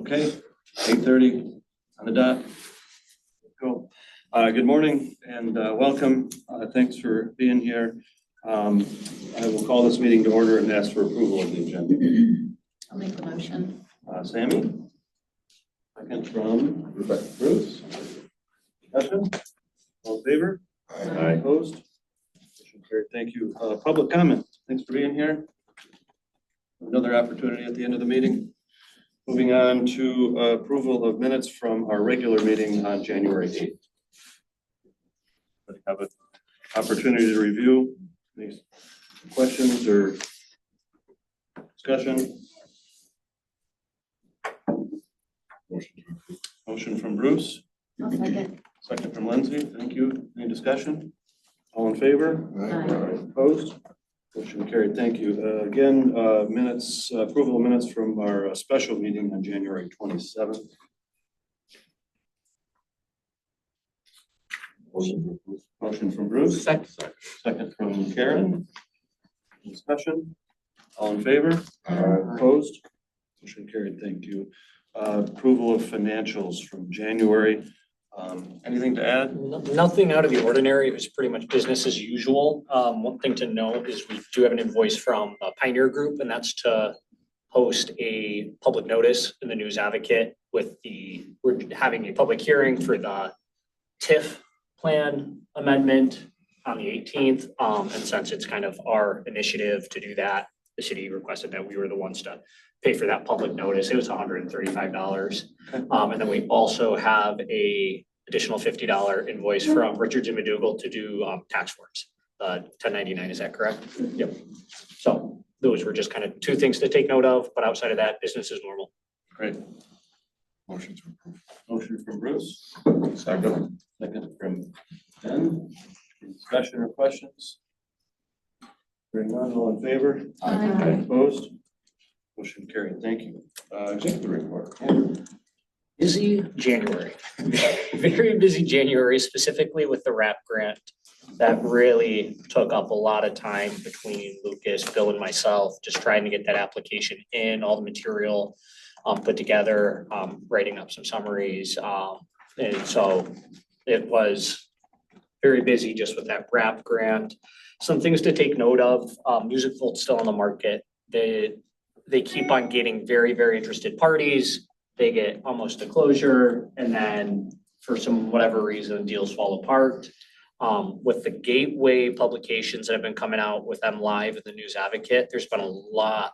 Okay, 8:30 on the dot. Cool. Good morning and welcome. Thanks for being here. I will call this meeting to order and ask for approval of the agenda. I'll make the motion. Sammy? Second from Bruce. Discussion? All in favor? Aye. Opposed? Motion carried. Thank you. Public comment. Thanks for being here. Another opportunity at the end of the meeting. Moving on to approval of minutes from our regular meeting on January 8th. Have an opportunity to review. Any questions or discussion? Motion from Bruce. I'll second. Second from Lindsay. Thank you. Any discussion? All in favor? Aye. Opposed? Motion carried. Thank you. Again, minutes, approval of minutes from our special meeting on January 27th. Motion from Bruce. Second from Karen. Discussion. All in favor? Opposed? Motion carried. Thank you. Approval of financials from January. Anything to add? Nothing out of the ordinary. It was pretty much business as usual. One thing to note is we do have an invoice from Pioneer Group, and that's to host a public notice in the News Advocate we're having a public hearing for the TIF plan amendment on the 18th. And since it's kind of our initiative to do that, the city requested that we were the ones to pay for that public notice. It was $135. And then we also have a additional $50 invoice from Richards and McDougall to do tax forms. 1099, is that correct? Yep. So those were just kind of two things to take note of, but outside of that, business is normal. Great. Motion to approve. Motion from Bruce. Second. Second from Ben. Discussion or questions? Hearing none, all in favor? Aye. Opposed? Motion carried. Thank you. Executive report. Busy January, very busy January, specifically with the RAP grant. That really took up a lot of time between Lucas, Bill, and myself, just trying to get that application in, all the material put together, writing up some summaries. And so it was very busy just with that RAP grant. Some things to take note of, Music Vault's still on the market. They keep on getting very, very interested parties. They get almost a closure, and then for some whatever reason, deals fall apart. With the gateway publications that have been coming out with them live in the News Advocate, there's been a lot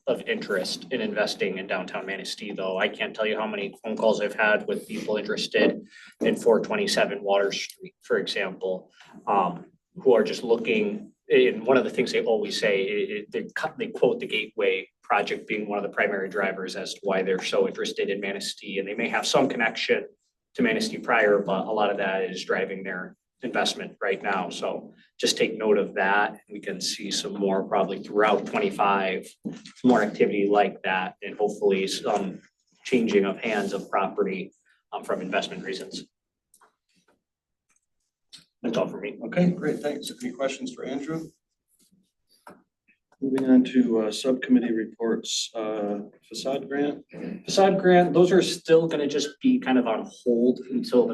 of interest in investing in downtown Manistee, though. I can't tell you how many phone calls I've had with people interested in 427 Water Street, for example, who are just looking. And one of the things they always say, they quote the gateway project being one of the primary drivers as to why they're so interested in Manistee. And they may have some connection to Manistee prior, but a lot of that is driving their investment right now. So just take note of that. We can see some more probably throughout 25, more activity like that, and hopefully some changing of hands of property from investment reasons. That's all for me. Okay, great. Thanks. Any questions for Andrew? Moving on to subcommittee reports, facade grant. Facade grant, those are still going to just be kind of on hold until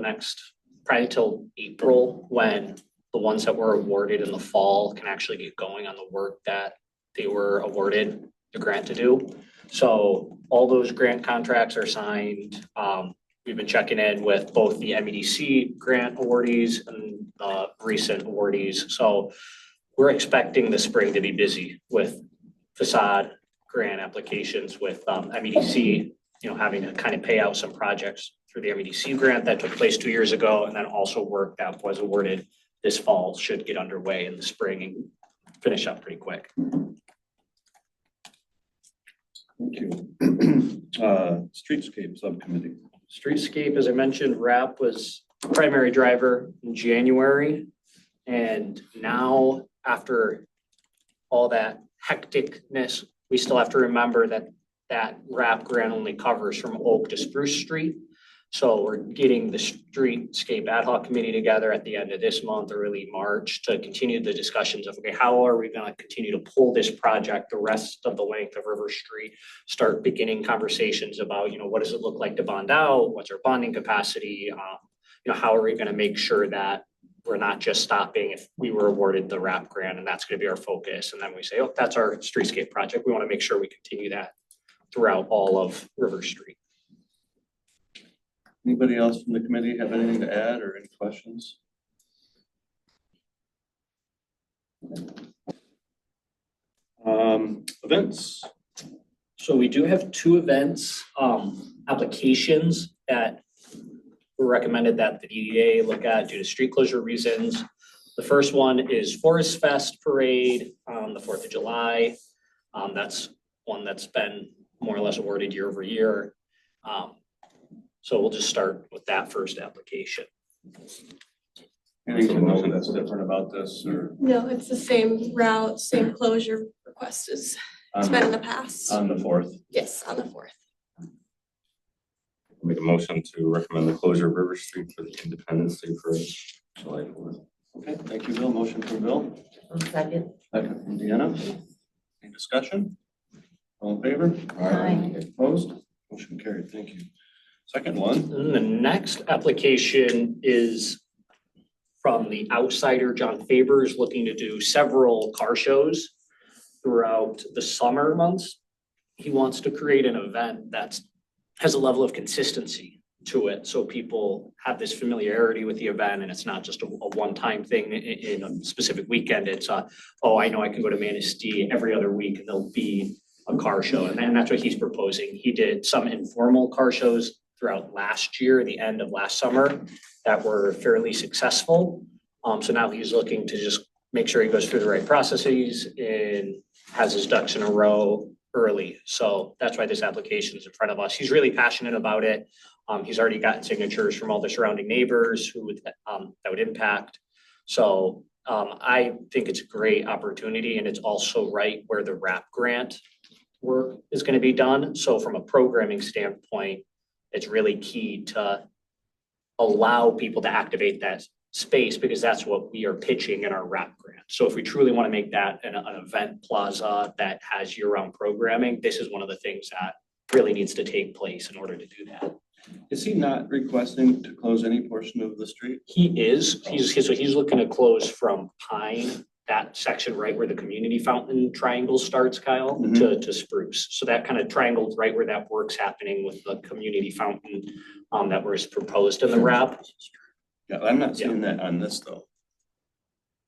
probably till April, when the ones that were awarded in the fall can actually get going on the work that they were awarded the grant to do. So all those grant contracts are signed. We've been checking in with both the MEDC grant awardees and recent awardees. So we're expecting the spring to be busy with facade grant applications with MEDC, having to kind of pay out some projects through the MEDC grant that took place 2 years ago, and then also work that was awarded this fall should get underway in the spring and finish up pretty quick. Thank you. Streetscape subcommittee. Streetscape, as I mentioned, RAP was the primary driver in January. And now, after all that hecticness, we still have to remember that RAP grant only covers from Oak to Spruce Street. So we're getting the streetscape ad hoc committee together at the end of this month, early March, to continue the discussions of, okay, how are we gonna continue to pull this project the rest of the length of River Street? Start beginning conversations about, what does it look like to bond out? What's our bonding capacity? How are we gonna make sure that we're not just stopping if we were awarded the RAP grant and that's gonna be our focus. And then we say, oh, that's our streetscape project. We wanna make sure we continue that throughout all of River Street. Anybody else from the committee have anything to add or any questions? Events. So we do have two events, applications that were recommended that the DDA look at due to street closure reasons. The first one is Forest Fest Parade on the 4th of July. That's one that's been more or less awarded year over year. So we'll just start with that first application. Anything to know that's different about this or? No, it's the same route, same closure request as it's been in the past. On the 4th. Yes, on the 4th. Make a motion to recommend the closure of River Street for the Independence Day Parade, July 4th. Okay, thank you, Bill. Motion from Bill. Second. Second from Deanna. Any discussion? All in favor? Aye. Opposed? Motion carried. Thank you. Second one. And the next application is from the outsider, John Favors, looking to do several car shows throughout the summer months. He wants to create an event that has a level of consistency to it, so people have this familiarity with the event and it's not just a one-time thing in a specific weekend. It's oh, I know I can go to Manistee every other week and there'll be a car show, and that's what he's proposing. He did some informal car shows throughout last year, the end of last summer, that were fairly successful. So now he's looking to just make sure he goes through the right processes and has his ducks in a row early. So that's why this application is in front of us. He's really passionate about it. He's already gotten signatures from all the surrounding neighbors who would, that would impact. So I think it's a great opportunity, and it's also right where the RAP grant work is going to be done. So from a programming standpoint, it's really key to allow people to activate that space, because that's what we are pitching in our RAP grant. So if we truly want to make that an event plaza that has year-round programming, this is one of the things that really needs to take place in order to do that. Is he not requesting to close any portion of the street? He is, so he's looking to close from Pine, that section right where the community fountain triangle starts, Kyle, to Spruce. So that kind of triangle right where that work's happening with the community fountain that was proposed in the RAP. Yeah, I'm not seeing that on this though.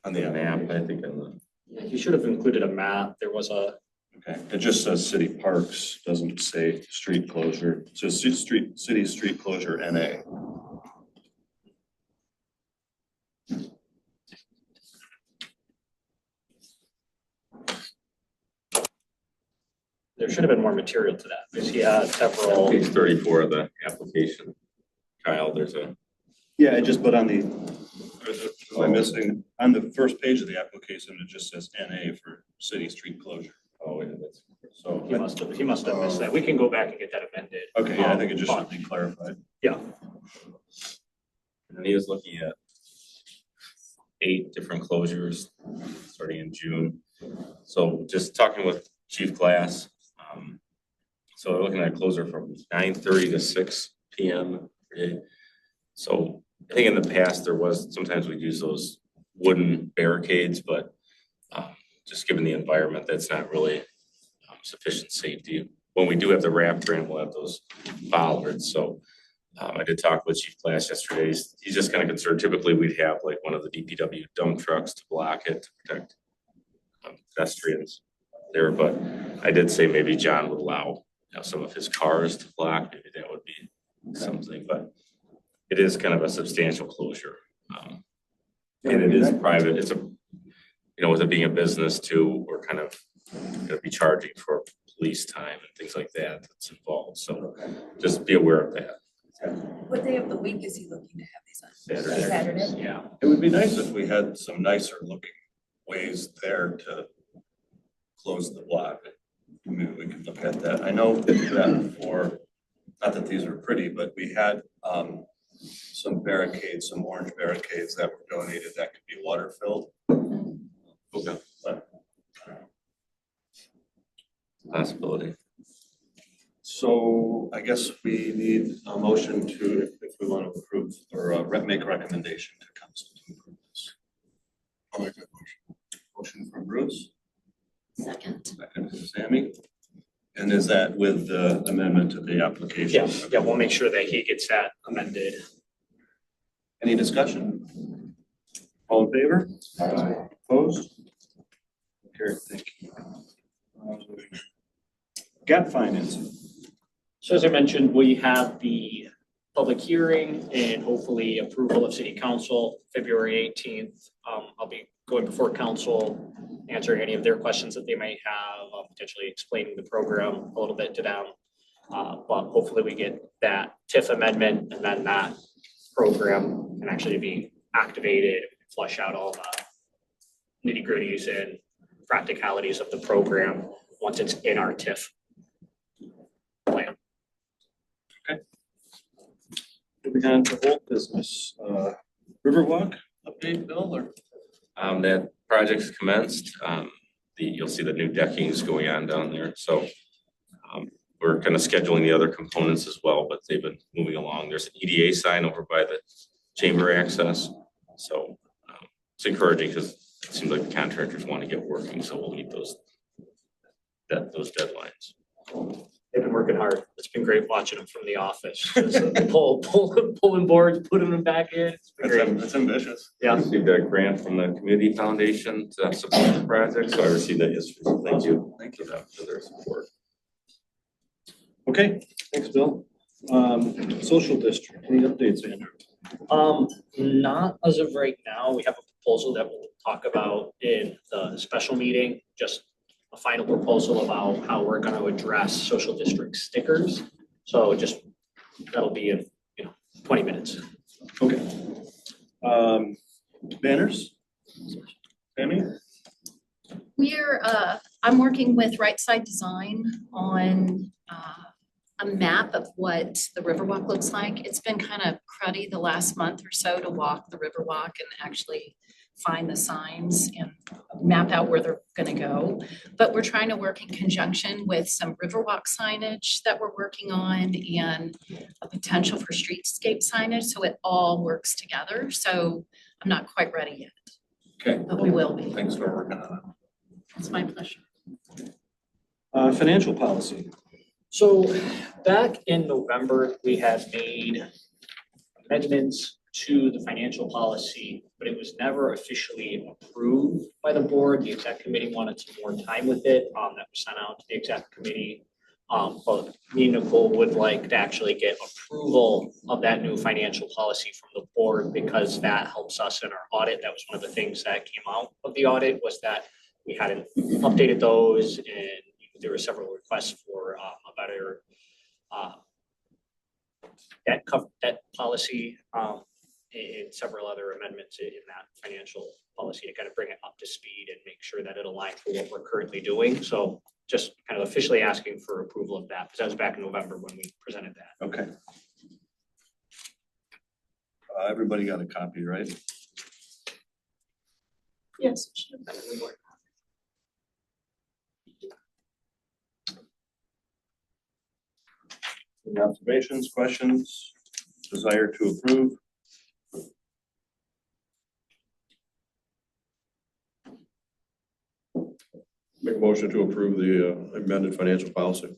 On the map, I think on the. Yeah, you should have included a map. There was a. Okay, it just says city parks, doesn't say street closure. It says city street closure NA. There should have been more material to that, because he had several. Page 34 of the application. Kyle, there's a. Yeah, I just put on the, am I missing, on the first page of the application, it just says NA for city street closure. Oh, yeah, that's. So, He must have missed that. We can go back and get that amended. okay, yeah, I think it just should be clarified. Yeah. And he was looking at 8 different closures starting in June. So just talking with Chief Glass, so we're looking at a closure from 9:30 to 6 p.m. every day. So I think in the past sometimes we'd use those wooden barricades, but just given the environment, that's not really sufficient safety. When we do have the RAP grant, we'll have those bollards. So I did talk with Chief Glass yesterday. He's just kind of concerned. Typically, we'd have like one of the DPW dump trucks to block it to protect pedestrians there. But I did say maybe John would allow some of his cars to block. Maybe that would be something. But it is kind of a substantial closure, and it is private. It's a with it being a business too, we're kind of going to be charging for police time and things like that that's involved. So just be aware of that. What day of the week is he looking to have these on? Saturday. Yeah. It would be nice if we had some nicer looking ways there to close the block. Maybe we could look at that. I know that for not that these are pretty, but we had some barricades, some orange barricades that were donated that could be water filled. Okay. But, Possibility. so I guess we need a motion to, if we want to approve or make a recommendation to council to approve this. I'll make that motion. Motion from Bruce, Second. second from Sammy. And is that with the amendment to the application? Yeah, we'll make sure that he gets that amended. Any discussion? All in favor? Opposed? Carried, thank you. Gap financing. So as I mentioned, we have the public hearing and hopefully approval of city council February 18th. I'll be going before council, answering any of their questions that they may have, potentially explaining the program a little bit to them. But hopefully we get that TIF amendment and then that program can actually be activated, flush out all the nitty-gritties and practicalities of the program once it's in our TIF plan. Moving on to old business, Riverwalk update, Bill, or? That project's commenced. You'll see the new deckings going on down there. So we're kind of scheduling the other components as well, but they've been moving along. There's an EDA sign over by the chamber access. So it's encouraging because it seems like the contractors want to get working. So we'll meet those deadlines. They've been working hard. It's been great watching them from the office. Just pulling boards, putting them back in. It's been great. That's ambitious. Yeah. Received a grant from the community foundation to support the project. So I received that yesterday. So thank you. Thank you for their support. Okay, thanks, Bill. Social district, any updates, Andrew? Not as of right now. We have a proposal that we'll talk about in the special meeting, just a final proposal about how we're going to address social district stickers. So just, that'll be in, 20 minutes. Okay. Banners? Sammy? I'm working with Right Side Design on a map of what the Riverwalk looks like. It's been kind of cruddy the last month or so to walk the Riverwalk and actually find the signs and map out where they're gonna go. But we're trying to work in conjunction with some Riverwalk signage that we're working on and a potential for streetscape signage, so it all works together. So I'm not quite ready yet, Okay. but we will be. Thanks for working on It's my pleasure. it. Financial policy. So back in November, we had made amendments to the financial policy, but it was never officially approved by the board. The exec committee wanted some more time with it. That was sent out to the exec committee. But me and Nicole would like to actually get approval of that new financial policy from the board because that helps us in our audit. That was one of the things that came out of the audit was that we hadn't updated those and there were several requests for a better debt policy and several other amendments in that financial policy to kind of bring it up to speed and make sure that it aligns with what we're currently doing. So just kind of officially asking for approval of that because that was back in November when we presented that. Okay. Everybody got a copy, right? Yes. Any observations, questions, desire to approve? Make a motion to approve the amended financial policy.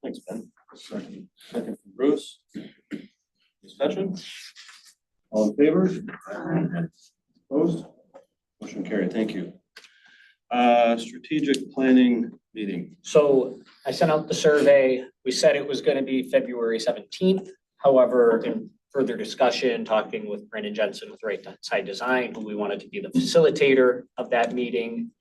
Thanks, Ben. Second from Bruce. Discussion? All in favor? Opposed? Motion carried. Thank you. Strategic planning meeting. So I sent out the survey. We said it was going to be February 17th. However, in further discussion, talking with Brandon Jensen with Right Side Design, who we wanted to be the facilitator of that meeting,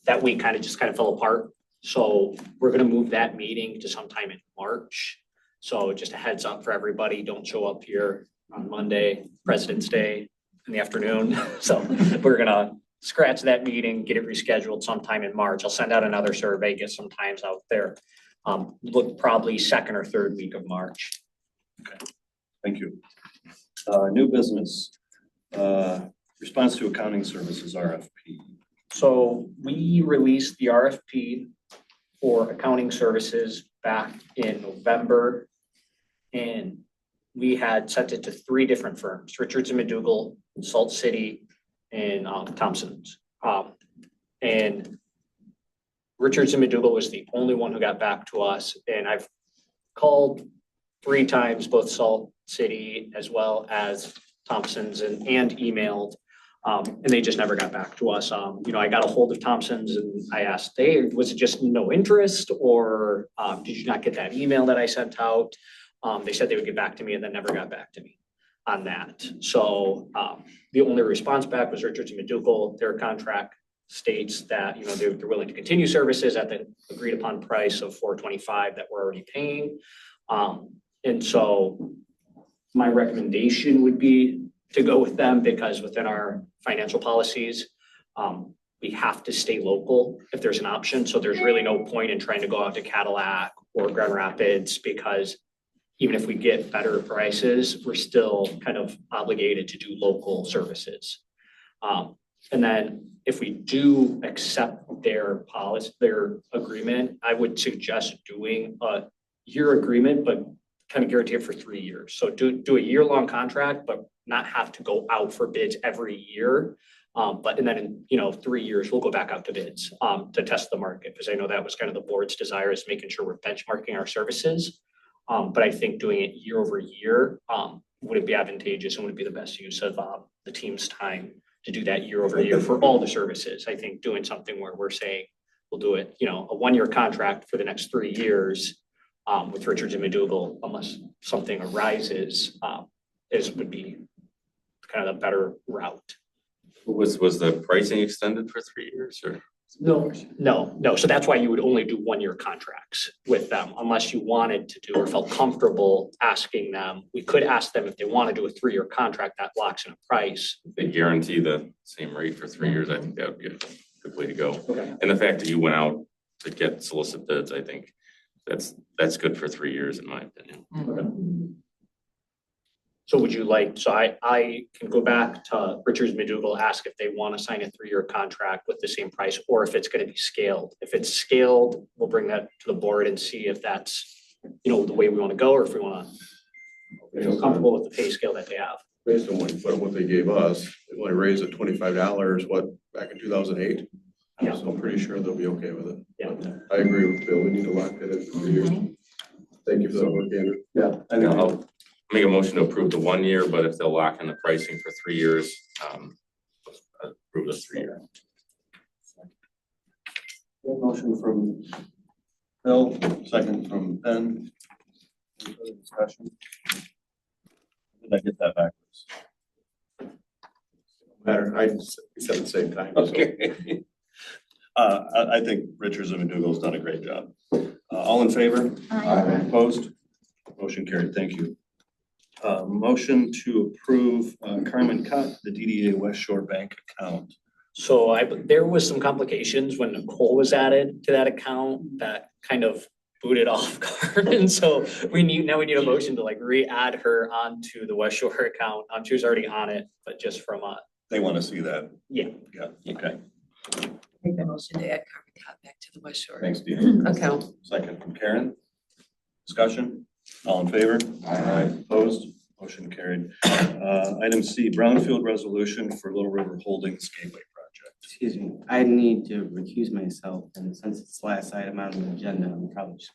that week kind of fell apart. So we're going to move that meeting to sometime in March. So just a heads up for everybody, don't show up here on Monday, President's Day in the afternoon. So we're going to scratch that meeting, get it rescheduled sometime in March. I'll send out another survey, get some times out there. Look probably second or third week of March. Thank you. New business, response to accounting services RFP. So we released the RFP for accounting services back in November. And we had sent it to 3 different firms, Richards and McDougall, Salt City, and Thompson's. And Richards and McDougall was the only one who got back to us. And I've called 3 times, both Salt City as well as Thompson's and emailed. And they just never got back to us. I got a hold of Thompson's and I asked, hey, was it just no interest, or did you not get that email that I sent out? They said they would get back to me and then never got back to me on that. So the only response back was Richards and McDougall. Their contract states that, they're willing to continue services at the agreed upon price of $425 that we're already paying. And so my recommendation would be to go with them, because within our financial policies, we have to stay local if there's an option. So there's really no point in trying to go out to Cadillac or Grand Rapids, because even if we get better prices, we're still kind of obligated to do local services. And then if we do accept their policy, their agreement, I would suggest doing a year agreement, but kind of guarantee it for 3 years. So do a year-long contract, but not have to go out for bids every year. And then in 3 years, we'll go back out to bids to test the market, because I know that was kind of the board's desire, is making sure we're benchmarking our services. But I think doing it year over year wouldn't be advantageous and would be the best use of the team's time to do that year over year for all the services. I think doing something where we're saying we'll do it, a 1-year contract for the next 3 years with Richards and McDougall, unless something arises, would be kind of the better route. Was the pricing extended for 3 years, or? No. So that's why you would only do 1-year contracts with them, unless you wanted to do or felt comfortable asking them. We could ask them if they want to do a 3-year contract that locks in a price. If they guarantee the same rate for 3 years, I think that would be a good way to go. Okay. And the fact that you went out to get solicit bids, I think that's good for 3 years, in my opinion. Okay. So would you like, so I can go back to Richards McDougall, ask if they want to sign a 3-year contract with the same price, or if it's going to be scaled. If it's scaled, we'll bring that to the board and see if that's, the way we want to go, or if we want to feel comfortable with the pay scale that they have. Based on what they gave us, they only raised it $25, back in 2008? Yeah. So I'm pretty sure they'll be okay with it. Yeah. I agree with Bill, we need to lock that in for 3 years. Thank you for that work, Andrew. Yeah. And I'll make a motion to approve the 1 year, but if they'll lock in the pricing for 3 years, approve the 3 year. Motion from Bill, second from Ben. Any further discussion? Did I get that backwards? Matter, we said at the same time. so. Okay. I think Richards and McDougall's done a great job. All in favor? Aye. Opposed? Motion carried. Thank you. Motion to approve Carmen Cut, the DDA West Shore Bank account. So there was some complications when Nicole was added to that account that kind of booted off Carmen. So we need a motion to re-add her onto the West Shore account. She was already on it, but just from They want to see that. yeah. Yeah, okay. Make the motion to add Carmen Cobb back to the West Shore. Thanks, Dean. Account. Second from Karen. Discussion? All in favor? Aye. Opposed? Motion carried. Item C, Brownfield resolution for Little River Holdings Gateway Project. Excuse me, I need to recuse myself, and since it's the last item on the agenda, I'm probably just.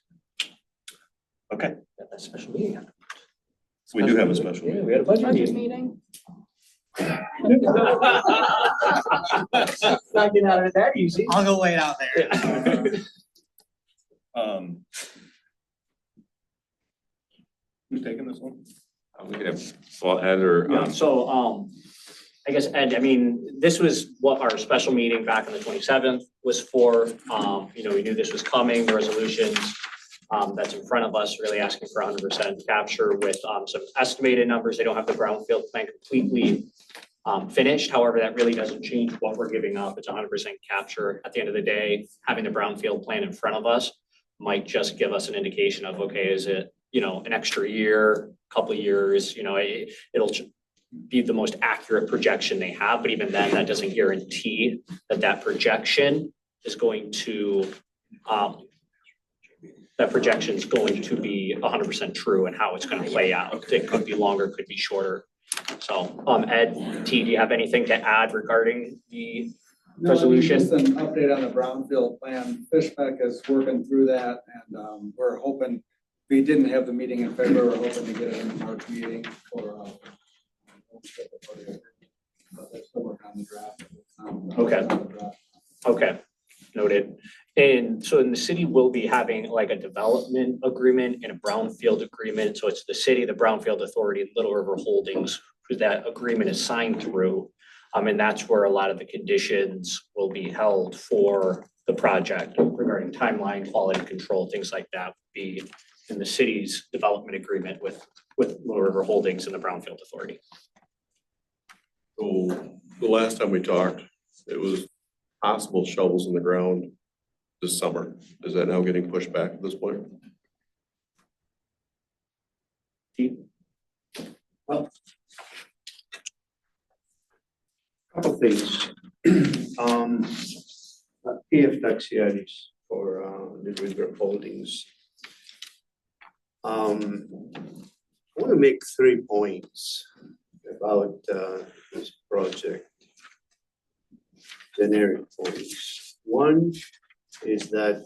Okay, Got that special meeting. we do have a special Yeah, meeting. we had a budget Budget meeting. meeting. Not getting out of it that easy. I'll go wait out there. Who's taking this one? We could have Ed or, Yeah, so, I guess, Ed, this was what our special meeting back on the 27th was for. We knew this was coming, the resolutions that's in front of us, really asking for 100% capture with some estimated numbers. They don't have the brownfield plan completely finished. However, that really doesn't change what we're giving up. It's 100% capture. At the end of the day, having the brownfield plan in front of us might just give us an indication of, okay, is it, you know, an extra year, couple of years, you know, it'll be the most accurate projection they have, but even then, that doesn't guarantee that that projection is going to, that projection is going to be 100% true and how it's going to play out. It could be longer, could be shorter. So, Ed, T, do you have anything to add regarding the No, resolution? Just an update on the brownfield plan. Fishbeck is working through that and we're hoping, we didn't have the meeting in February, we're hoping to get it in the March meeting for but they're still working on the draft. Okay. Okay, noted. And so in the city will be having like a development agreement and a brownfield agreement. So it's the city, the Brownfield Authority, and Little River Holdings, who that agreement is signed through. And that's where a lot of the conditions will be held for the project regarding timeline, quality control, things like that would be in the city's development agreement with Little River Holdings and the Brownfield Authority. So the last time we talked, it was possible shovels in the ground this summer. Is that now getting pushed back at this point? Couple things. PF Taxiaris for the River Holdings. I want to make 3 points about this project. Generic points. One is that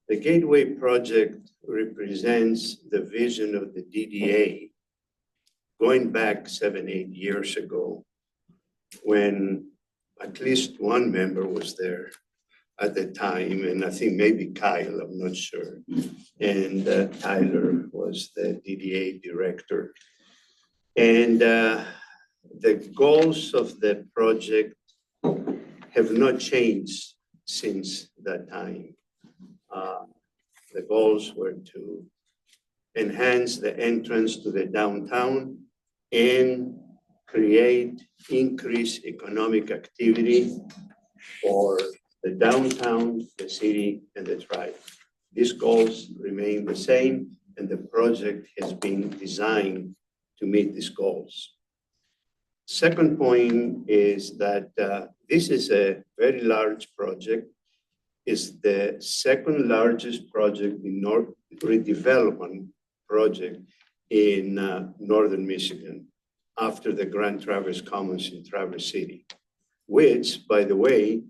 the Gateway project represents the vision of the DDA going back 7-8 years ago, when at least one member was there at the time, and I think maybe Kyle, I'm not sure. And Tyler was the DDA director. And the goals of the project have not changed since that time. The goals were to enhance the entrance to the downtown and create increased economic activity for the downtown, the city, and the tribe. These goals remain the same, and the project has been designed to meet these goals. Second point is that this is a very large project. It's the second largest project in redevelopment project in northern Michigan, after the Grand Traverse Commons in Traverse City, which, by the way,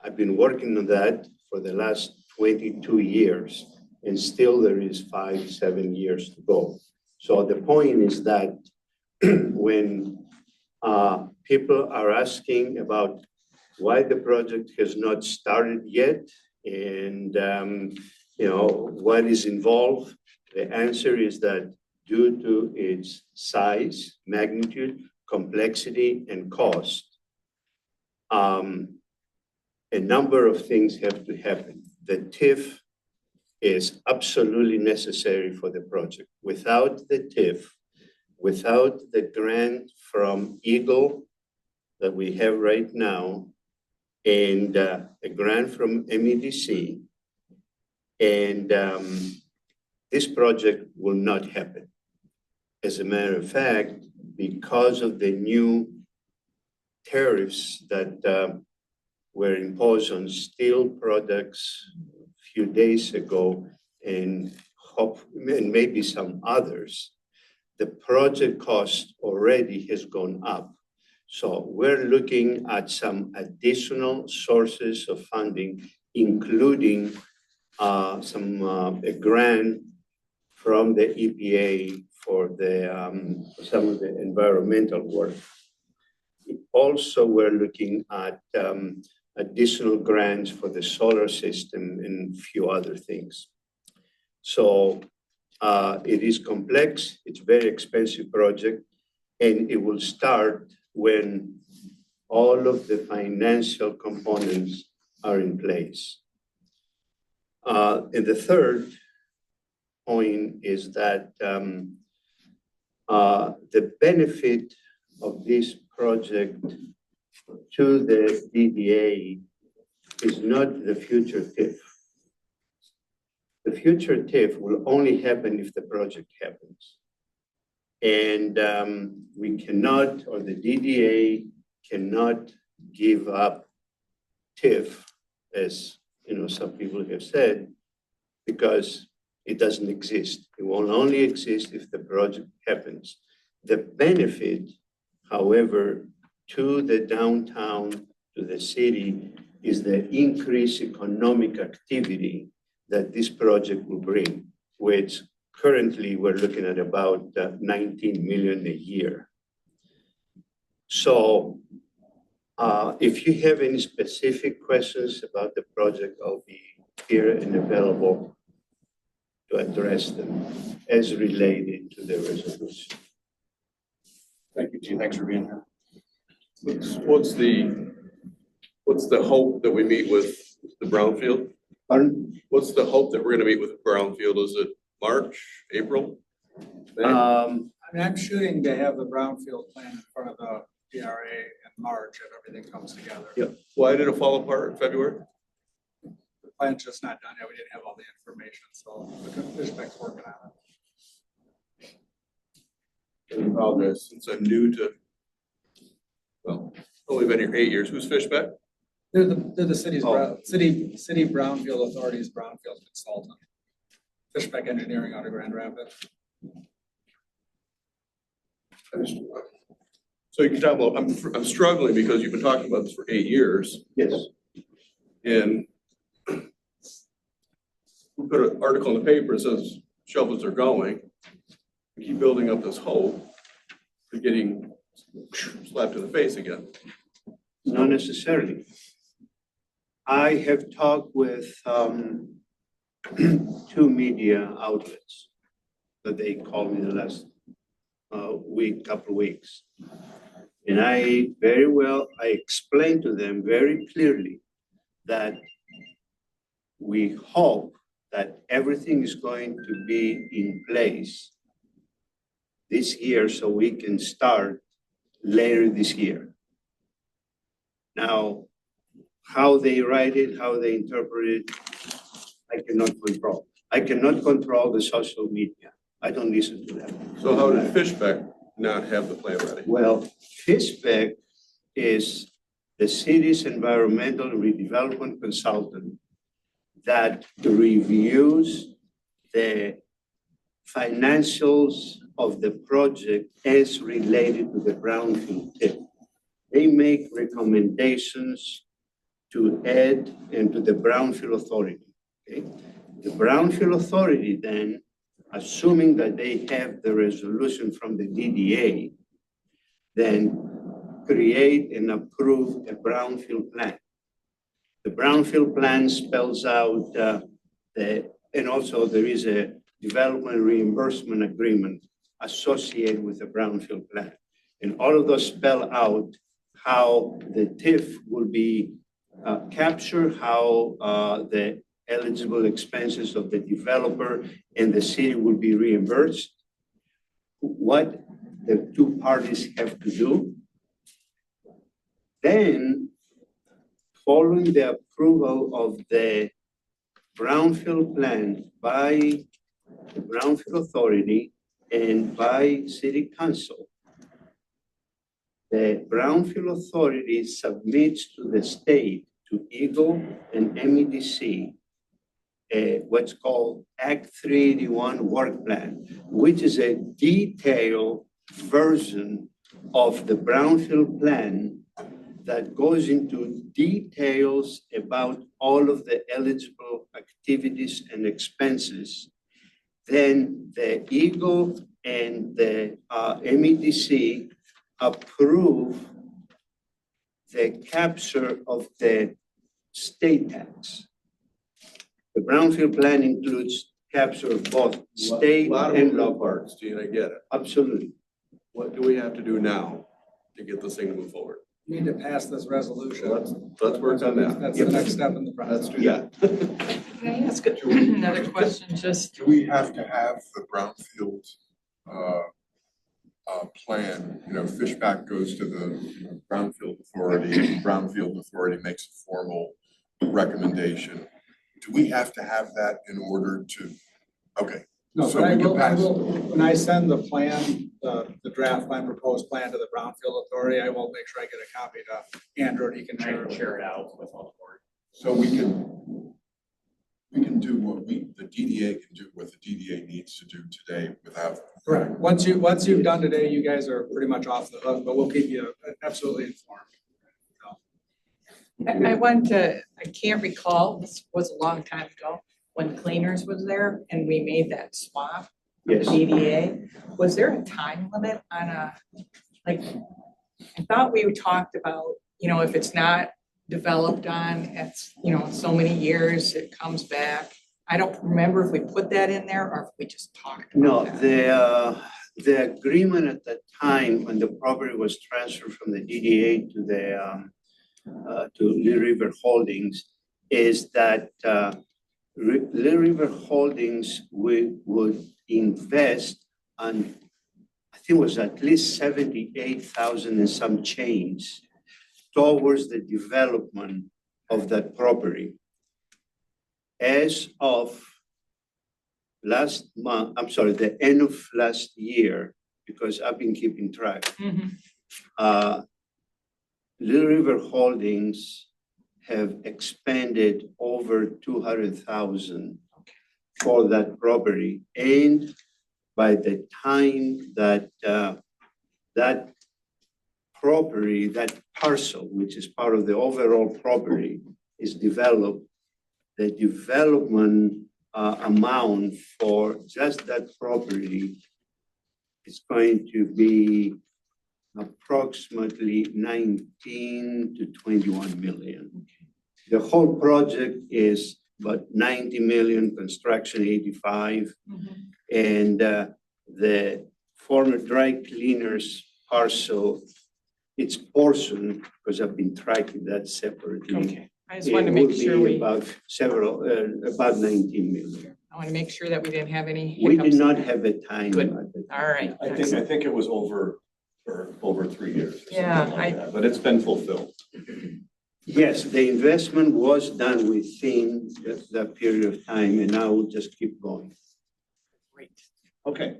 I've been working on that for the last 22 years, and still there is 5-7 years to go. So the point is that when people are asking about why the project has not started yet, and you know what is involved, the answer is that due to its size, magnitude, complexity, and cost, a number of things have to happen. The TIF is absolutely necessary for the project. Without the TIF, without the grant from Eagle that we have right now, and a grant from MEDC, and this project will not happen. As a matter of fact, because of the new tariffs that were imposed on steel products a few days ago, and maybe some others, the project cost already has gone up. So we're looking at some additional sources of funding, including a grant from the EPA for some of the environmental work. Also, we're looking at additional grants for the solar system and a few other things. So it is complex, it's a very expensive project, and it will start when all of the financial components are in place. And the third point is that the benefit of this project to the DDA is not the future TIF. the future TIF will only happen if the project happens. And we cannot, or the DDA cannot give up TIF, as some people have said, because it doesn't exist. It will only exist if the project happens. The benefit, however, to the downtown, to the city, is the increased economic activity that this project will bring, which currently we're looking at about 19 million a year. So if you have any specific questions about the project, I'll be here and available to address them as related to the resolution. Thank you, Chief. Thanks for being here. What's the hope that we meet with the brownfield? Pardon? What's the hope that we're gonna meet with the brownfield? Is it March, April? May? I mean, I'm shooting to have the brownfield plan in front of the DRA in March if everything comes together. Yeah. Why did it fall apart in February? The plan's just not done yet. We didn't have all the information, so the Fishback's working on it. I apologize, since I'm new to, well, only been here 8 years. Who's Fishback? They're the city's, Oh. city brownfield authority's brownfield consultant. Fishback Engineering out of Grand Rapids. So you can talk about, I'm struggling because you've been talking about this for 8 years. Yes. And we put an article in the paper that says shovels are going. We keep building up this hope for getting slapped in the face again. Not necessarily. I have talked with 2 media outlets that they called me the last couple of weeks. And I explained to them very clearly that we hope that everything is going to be in place this year so we can start later this year. Now, how they write it, how they interpret it, I cannot control. I cannot control the social media. I don't listen to them. So how did Fishback not have the plan ready? Well, Fishback is the city's environmental redevelopment consultant that reviews the financials of the project as related to the brownfield tip. They make recommendations to add into the brownfield authority. Okay? The brownfield authority then, assuming that they have the resolution from the DDA, then create and approve a brownfield plan. The brownfield plan spells out and also there is a development reimbursement agreement associated with the brownfield plan. And all of those spell out how the TIF will be captured, how the eligible expenses of the developer and the city will be reimbursed, what the 2 parties have to do. Then, following the approval of the brownfield plan by the brownfield authority and by city council, the brownfield authority submits to the state, to Eagle and MEDC, what's called Act 381 work plan, which is a detailed version of the brownfield plan that goes into details about all of the eligible activities and expenses. Then the Eagle and the MEDC approve the capture of the state tax. The brownfield plan includes capture of both state A lot and of moving local. parts, Gene, I get it. Absolutely. What do we have to do now to get this thing to move forward? Need to pass this resolution. Let's work on that. That's the next step in the process. Let's do that. Can I ask another question, just, Do we have to have the brownfield plan? Fishback goes to the brownfield authority makes a formal recommendation. do we have to have that in order to, okay. No, So but I we can will, I pass. will, when I send the plan, the draft plan, proposed plan to the Brownfield Authority, I will make sure I get a copy to Andrew and he can I share can it. share it out with all the board. So we can do what the DDA can do what the DDA needs to do today without. Correct. Once you've done today, you guys are pretty much off the hook, but we'll keep you absolutely informed. I went to, I can't recall, this was a long time ago, when Cleaners was there and we made that swap. Yes. DDA, was there a time limit on like, I thought we talked about, if it's not developed on, it's, so many years, it comes back. I don't remember if we put that in there or if we just talked about No, that. the agreement at that time when the property was transferred from the DDA to to Lee River Holdings is that Lee River Holdings would invest on, I think it was at least 78,000 and some change towards the development of that property. As of last month, I'm sorry, the end of last year, because I've been keeping track. Little River Holdings have expended over 200,000 for that property. And by the time that that property, that parcel, which is part of the overall property, is developed, the development amount for just that property is going to be approximately 19 to 21 million. The whole project is about 90 million, construction 85. And the former dry cleaners parcel, its portion, because I've been tracking that separately. Okay, I just wanted to make sure It will be about 19 million. I want to make sure that we didn't have any We hiccups. did not have a time. Good. at the time. All right. I think it was over 3 years. or something Yeah, like that, but it's been fulfilled. Yes, the investment was done within that period of time, and now we'll just keep going. Great. Okay.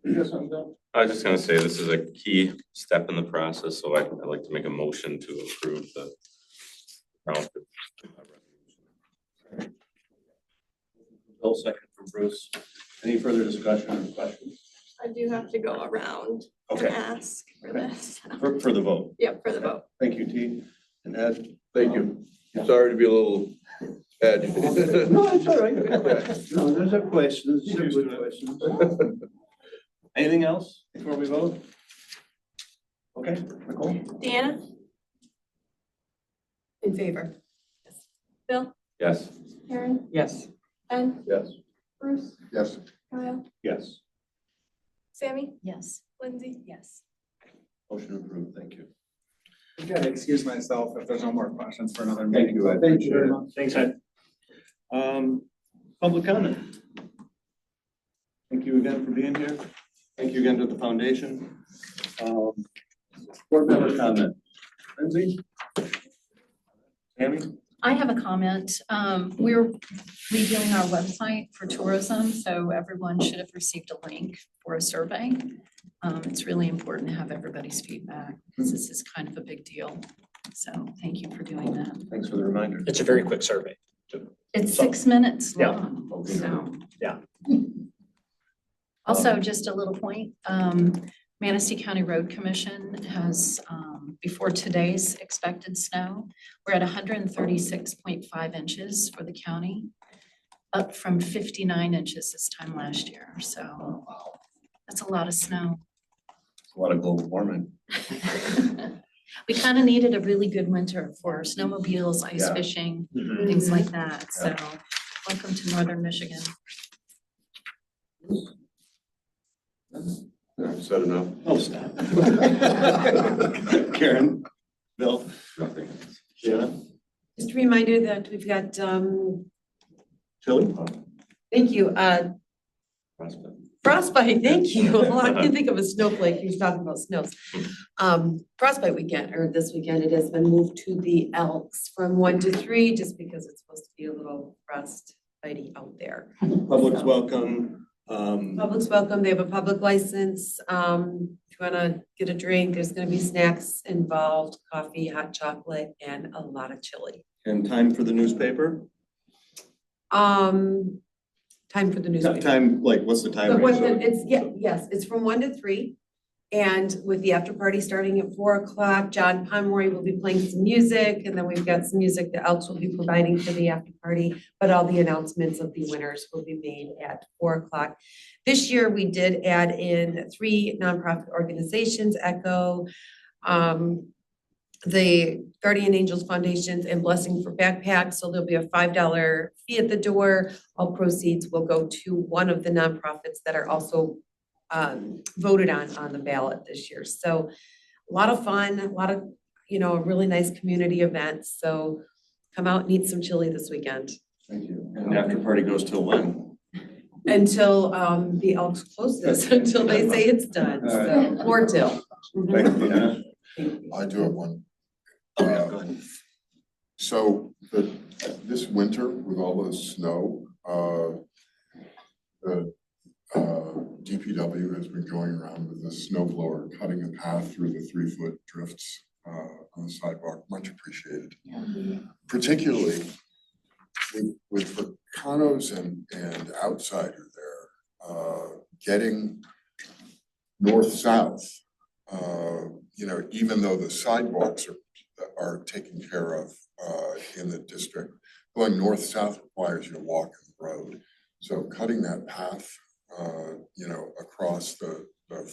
You got something, Bill? I was just gonna say, this is a key step in the process, so I'd like to make a motion to approve the Bill, second from Bruce. Any further discussion or questions? I do have to go around and Okay, ask for this. for the vote. Yep, for the vote. Thank you, T. And Ed? Thank you. Sorry to be a little agitated. No, it's all right. No, those are questions, these are good questions. Anything else before we vote? Okay, Nicole? Deanna? In favor. Bill? Yes. Aaron? Yes. Ed? Yes. Bruce? Yes. Kyle? Yes. Sammy? Yes. Lindsay? Yes. Motion approved, thank you. I gotta excuse myself if there's no more questions for another Thank meeting. you, Ed. Thank you very much. Thanks, Ed. Public comment. Thank you again for being here. Thank you again to the foundation. Board member comment. Lindsay? Tammy? I have a comment. We're redoing our website for tourism, so everyone should have received a link for a survey. It's really important to have everybody's feedback because this is kind of a big deal. So thank you for doing that. Thanks for the reminder. It's a very quick survey. It's So- 6 minutes Yeah. long, so. Yeah. Also, just a little point, Manistee County Road Commission has, before today's expected snow, we're at 136.5 inches for the county, up from 59 inches this time last year, so that's a lot of snow. A lot of global warming. We kind of needed a really good winter for snowmobiles, ice Yeah. fishing, things like that, so welcome to northern Michigan. Said enough. Oh, stop. Karen? Bill? Nothing. Shanna? Just a reminder that we've got, Tilly? thank you, Prospect. Frostbite, thank you. All I can think of is snowflake. He was talking about snows. Frostbite weekend, or this weekend, it has been moved to the Elks from 1 to 3, just because it's supposed to be a little frostbitey out there. Public's So, welcome. Public's welcome. They have a public license. If you wanna get a drink, there's gonna be snacks involved, coffee, hot chocolate, and a lot of chili. And time for the newspaper? Time for the newspaper. Time, like, what's the time But range? yes, it's from 1 to 3. And with the after party starting at 4 o'clock, John Pomeroy will be playing some music, and then we've got some music that Elks will be providing for the after party. But all the announcements of the winners will be made at 4 o'clock. This year, we did add in 3 nonprofit organizations, Echo, the Guardian Angels Foundations, and Blessing for Backpacks. So there'll be a $5 fee at the door. All proceeds will go to one of the nonprofits that are also voted on the ballot this year. So a lot of fun, a lot of, a really nice community events. So come out and eat some chili this weekend. Thank you. And the after party goes till when? Until the Elks closes, until they say it's done, so, or till. Thank you, Deanna. I do have one. Go ahead. So this winter with all the snow, the DPW has been going around with a snow blower, cutting a path through the 3-foot drifts on the sidewalk. Much appreciated. Particularly with the condos and outsider there, getting north-south, even though the sidewalks are taken care of in the district, going north-south requires you to walk in the road. So cutting that path, across the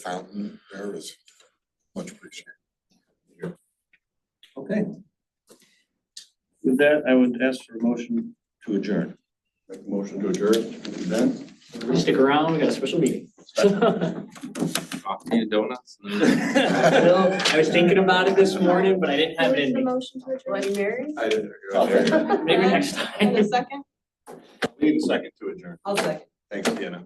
fountain there is much appreciated. Okay. With that, I would ask for a motion to adjourn. Make a motion to adjourn. Ben? Stick around, we got a special meeting. Coffee and donuts. I was thinking about it this morning, but I didn't have it in me. motion to adjourn? Bloody Mary? I didn't. Maybe next And time. a second? We need a second to adjourn. I'll second. Thanks, Deanna.